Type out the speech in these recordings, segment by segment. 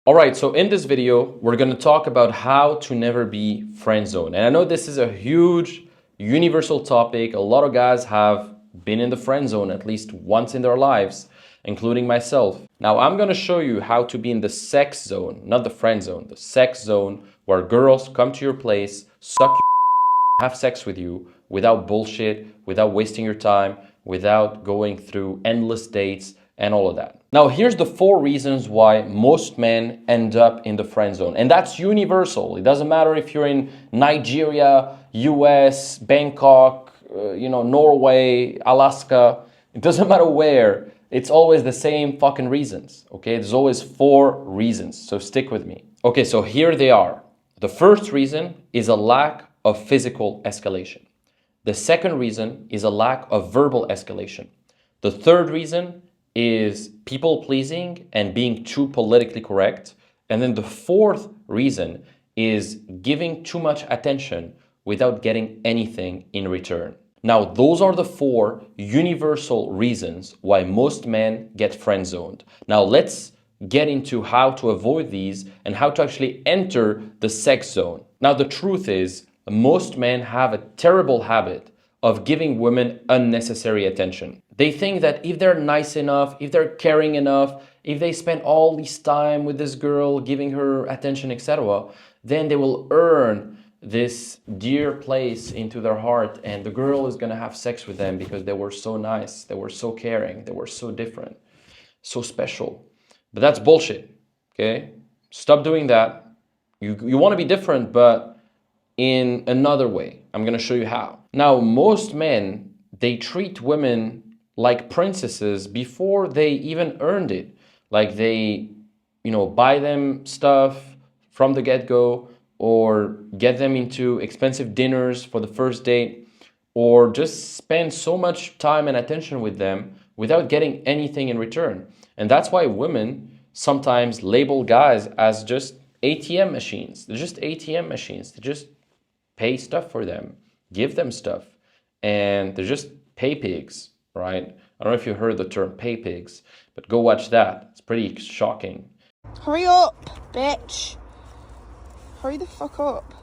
All right, so in this video, we're going to talk about how to never be friend zoned. And I know this is a huge universal topic. A lot of guys have been in the friend zone at least once in their lives, including myself. Now, I'm going to show you how to be in the sex zone, not the friend zone, the sex zone where girls come to your place, suck your have sex with you without bullshit, without wasting your time, without going through endless dates and all of that. Now, here's the 4 reasons why most men end up in the friend zone. And that's universal. It doesn't matter if you're in Nigeria, US, Bangkok, Norway, Alaska. It doesn't matter where. It's always the same fucking reasons, okay? There's always 4 reasons, so stick with me. Okay, so here they are. The first reason is a lack of physical escalation. The second reason is a lack of verbal escalation. The third reason is people pleasing and being too politically correct. And then the fourth reason is giving too much attention without getting anything in return. Now, those are the 4 universal reasons why most men get friend zoned. Now, let's get into how to avoid these and how to actually enter the sex zone. Now, the truth is, most men have a terrible habit of giving women unnecessary attention. They think that if they're nice enough, if they're caring enough, if they spend all this time with this girl, giving her attention, etc., then they will earn this dear place into their heart, and the girl is gonna have sex with them because they were so nice, they were so caring, they were so different, so special. But that's bullshit, okay? Stop doing that. You wanna be different, but in another way. I'm gonna show you how. Now, most men, they treat women like princesses before they even earned it. Like they, buy them stuff from the get-go, or get them into expensive dinners for the first date, or just spend so much time and attention with them without getting anything in return. And that's why women sometimes label guys as just ATM machines. They're just ATM machines. They just pay stuff for them, give them stuff, and they're just pay pigs, right? I don't know if you heard the term pay pigs, but go watch that. It's pretty shocking. Hurry up, bitch. Hurry the fuck up.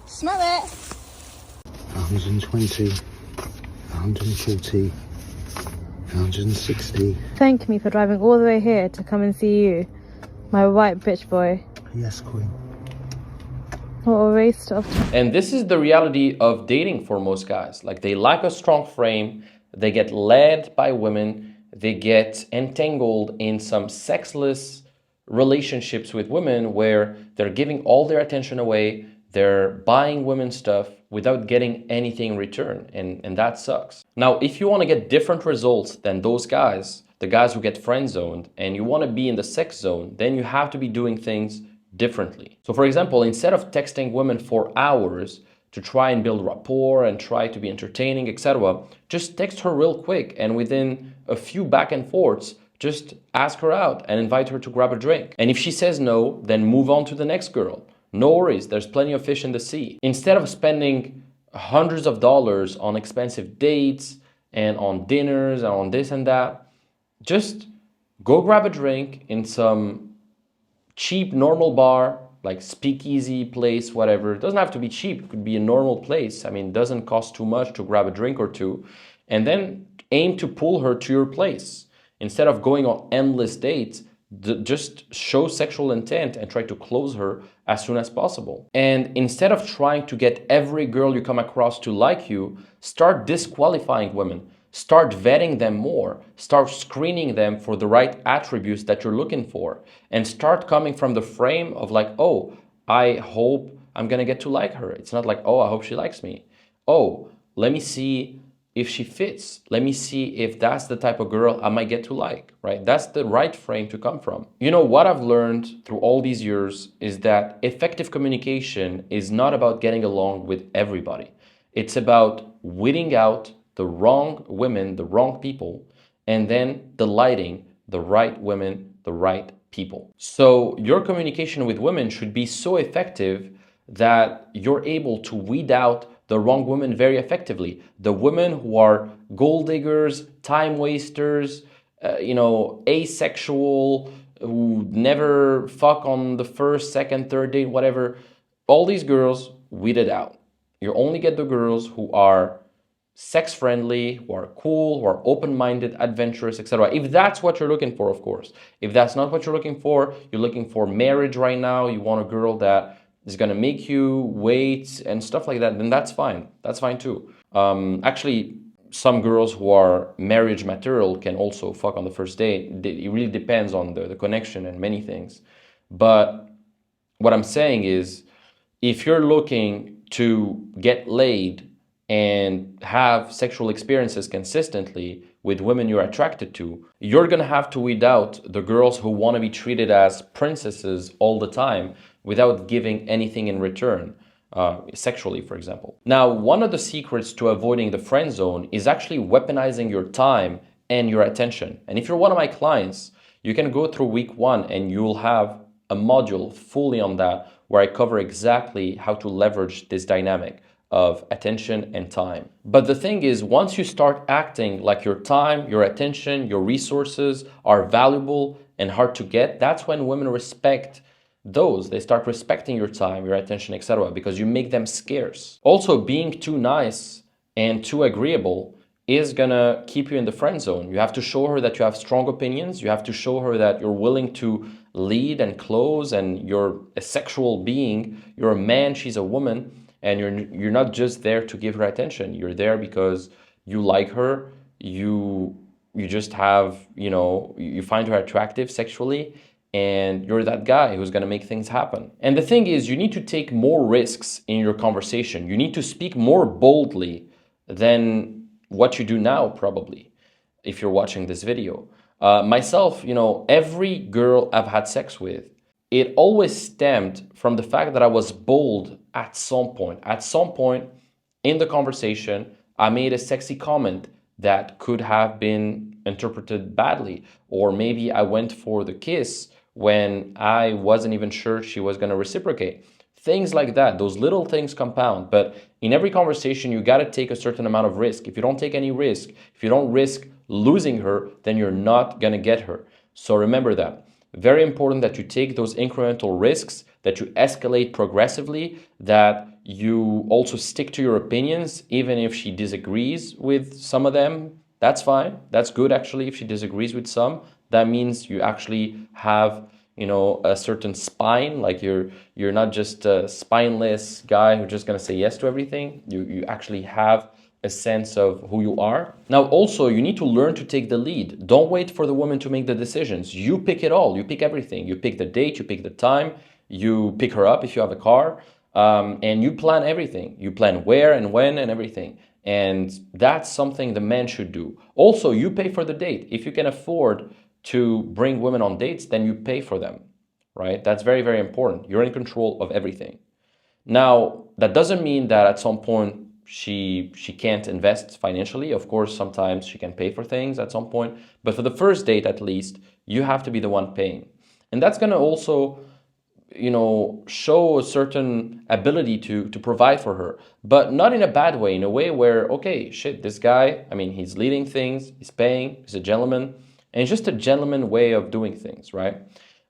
Smell it. 120, 140, 160. Thank me for driving all the way here to come and see you, my white bitch boy. Yes, queen. What a waste of time. And this is the reality of dating for most guys. Like, they lack a strong frame, they get led by women, they get entangled in some sexless relationships with women where they're giving all their attention away, they're buying women stuff without getting anything in return, and that sucks. Now, if you want to get different results than those guys, the guys who get friend zoned, and you want to be in the sex zone, then you have to be doing things differently. So for example, instead of texting women for hours to try and build rapport and try to be entertaining, etc., just text her real quick, and within a few back and forths, just ask her out and invite her to grab a drink. And if she says no, then move on to the next girl. No worries, there's plenty of fish in the sea. Instead of spending hundreds of dollars on expensive dates and on dinners and on this and that, just go grab a drink in some cheap normal bar, like speakeasy place, whatever. It doesn't have to be cheap, it could be a normal place. I mean, it doesn't cost too much to grab a drink or two, and then aim to pull her to your place. Instead of going on endless dates, just show sexual intent and try to close her as soon as possible. And instead of trying to get every girl you come across to like you, start disqualifying women. Start vetting them more, start screening them for the right attributes that you're looking for, and start coming from the frame of like, oh, I hope I'm gonna get to like her. It's not like, oh, I hope she likes me. Oh, let me see if she fits. Let me see if that's the type of girl I might get to like, right? That's the right frame to come from. You know, what I've learned through all these years is that effective communication is not about getting along with everybody. It's about weeding out the wrong women, the wrong people, and then delighting the right women, the right people. So your communication with women should be so effective that you're able to weed out the wrong women very effectively. The women who are gold diggers, time wasters, asexual, who never fuck on the first, second, third date, whatever. All these girls, weed it out. You only get the girls who are sex friendly, who are cool, who are open-minded, adventurous, etc. If that's what you're looking for, of course. If that's not what you're looking for marriage right now, you want a girl that is gonna make you wait and stuff like that, then that's fine. That's fine too. Actually, some girls who are marriage material can also fuck on the first date. It really depends on the connection and many things. But what I'm saying is, if you're looking to get laid and have sexual experiences consistently with women you're attracted to, you're gonna have to weed out the girls who wanna be treated as princesses all the time without giving anything in return. Sexually, for example. Now, one of the secrets to avoiding the friend zone is actually weaponizing your time and your attention. And if you're one of my clients, you can go through week 1 and you'll have a module fully on that where I cover exactly how to leverage this dynamic of attention and time. But the thing is, once you start acting like your time, your attention, your resources are valuable and hard to get, that's when women respect those. They start respecting your time, your attention, etc. because you make them scarce. Also, being too nice and too agreeable is gonna keep you in the friend zone. You have to show her that you have strong opinions. You have to show her that you're willing to lead and close and you're a sexual being. You're a man, she's a woman, and you're not just there to give her attention. You're there because you like her, you just have, you find her attractive sexually, and you're that guy who's gonna make things happen. And the thing is, you need to take more risks in your conversation. You need to speak more boldly than what you do now, probably, if you're watching this video. Myself, every girl I've had sex with, it always stemmed from the fact that I was bold at some point. At some point in the conversation, I made a sexy comment that could have been interpreted badly. Or maybe I went for the kiss when I wasn't even sure she was going to reciprocate. Things like that, those little things compound. But in every conversation, you got to take a certain amount of risk. If you don't take any risk, if you don't risk losing her, then you're not going to get her. So remember that. Very important that you take those incremental risks, that you escalate progressively, that you also stick to your opinions, even if she disagrees with some of them. That's fine. That's good, actually, if she disagrees with some. That means you actually have, a certain spine, like you're not just a spineless guy who's just gonna say yes to everything. You actually have a sense of who you are. Now, also, you need to learn to take the lead. Don't wait for the woman to make the decisions. You pick it all. You pick everything. You pick the date, you pick the time, you pick her up if you have a car, and you plan everything. You plan where and when and everything. And that's something the man should do. Also, you pay for the date. If you can afford to bring women on dates, then you pay for them, right? That's very, very important. You're in control of everything. Now, that doesn't mean that at some point she can't invest financially. Of course, sometimes she can pay for things at some point, but for the first date, at least, you have to be the one paying. And that's gonna also, show a certain ability to provide for her, but not in a bad way, in a way where, okay, shit, this guy, he's leading things, he's paying, he's a gentleman, and it's just a gentleman way of doing things, right?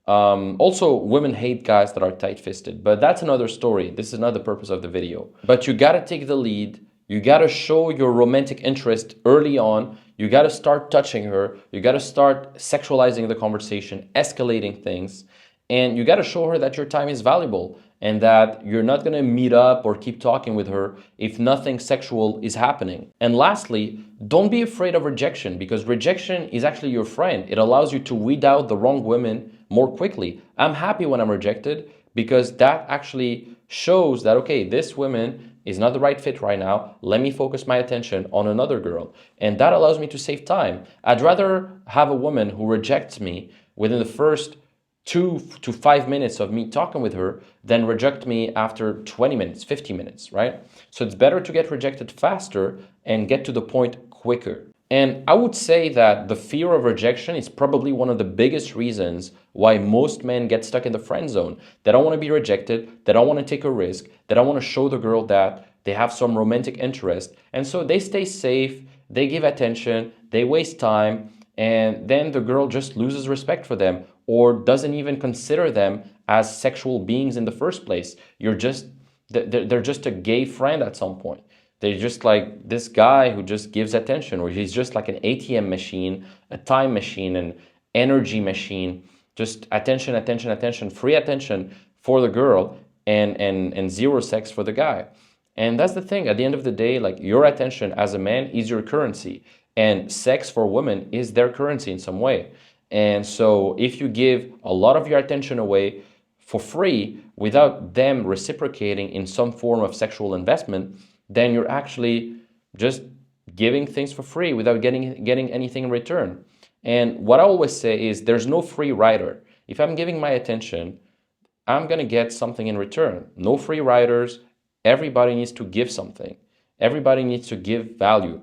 Also, women hate guys that are tight-fisted, but that's another story. This is not the purpose of the video. But you gotta take the lead. You gotta show your romantic interest early on. You gotta start touching her. You gotta start sexualizing the conversation, escalating things. And you gotta show her that your time is valuable and that you're not gonna meet up or keep talking with her if nothing sexual is happening. And lastly, don't be afraid of rejection, because rejection is actually your friend. It allows you to weed out the wrong women more quickly. I'm happy when I'm rejected because that actually shows that, okay, this woman is not the right fit right now. Let me focus my attention on another girl. And that allows me to save time. I'd rather have a woman who rejects me within the first 2 to 5 minutes of me talking with her than reject me after 20 minutes, 50 minutes, right? So it's better to get rejected faster and get to the point quicker. And I would say that the fear of rejection is probably one of the biggest reasons why most men get stuck in the friend zone. They don't want to be rejected. They don't want to take a risk. They don't want to show the girl that they have some romantic interest. And so they stay safe. They give attention. They waste time. And then the girl just loses respect for them. or doesn't even consider them as sexual beings in the first place. They're just a gay friend at some point. They're just like this guy who just gives attention, or he's just like an ATM machine, a time machine, an energy machine, just attention, attention, attention, free attention for the girl, and zero sex for the guy. And that's the thing. At the end of the day, like, your attention as a man is your currency, and sex for women is their currency in some way. And so if you give a lot of your attention away for free without them reciprocating in some form of sexual investment, then you're actually just giving things for free without getting anything in return. And what I always say is there's no free rider. If I'm giving my attention, I'm going to get something in return. No free riders. Everybody needs to give something. Everybody needs to give value.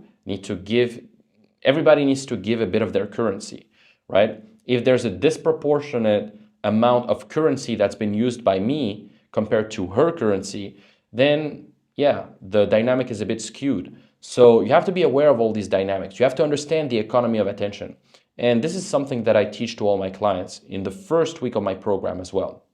Everybody needs to give a bit of their currency, right? If there's a disproportionate amount of currency that's been used by me compared to her currency, then yeah, the dynamic is a bit skewed. So you have to be aware of all these dynamics. You have to understand the economy of attention. And this is something that I teach to all my clients in the first week of my program as well.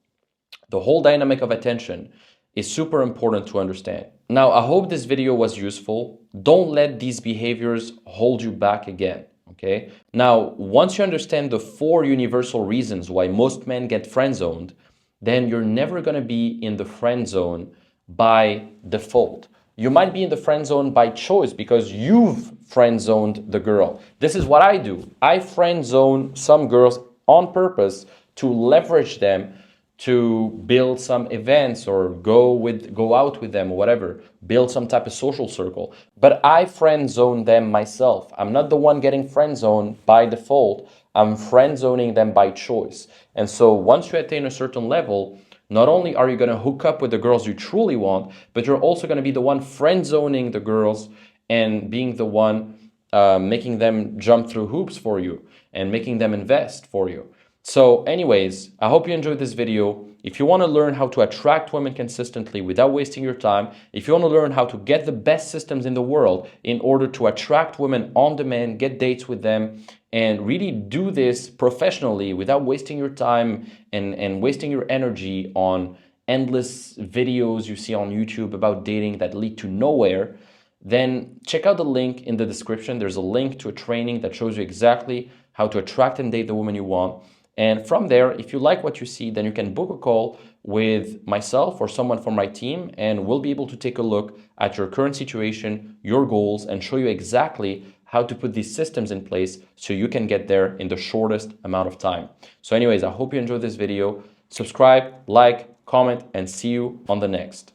The whole dynamic of attention is super important to understand. Now, I hope this video was useful. Don't let these behaviors hold you back again, okay? Now, once you understand the 4 universal reasons why most men get friend-zoned, then you're never gonna be in the friend zone by default. You might be in the friend zone by choice because you've friend zoned the girl. This is what I do. I friend zone some girls on purpose to leverage them to build some events or go out with them or whatever, build some type of social circle. But I friend zone them myself. I'm not the one getting friend zoned by default. I'm friend zoning them by choice. And so once you attain a certain level, not only are you going to hook up with the girls you truly want, but you're also going to be the one friend zoning the girls and being the one making them jump through hoops for you and making them invest for you. So anyways, I hope you enjoyed this video. If you want to learn how to attract women consistently without wasting your time, if you want to learn how to get the best systems in the world in order to attract women on demand, get dates with them, and really do this professionally without wasting your time and wasting your energy on endless videos you see on YouTube about dating that lead to nowhere, then check out the link in the description. There's a link to a training that shows you exactly how to attract and date the woman you want. And from there, if you like what you see, then you can book a call with myself or someone from my team, and we'll be able to take a look at your current situation, your goals, and show you exactly how to put these systems in place so you can get there in the shortest amount of time. So anyways, I hope you enjoyed this video. Subscribe, like, comment, and see you on the next.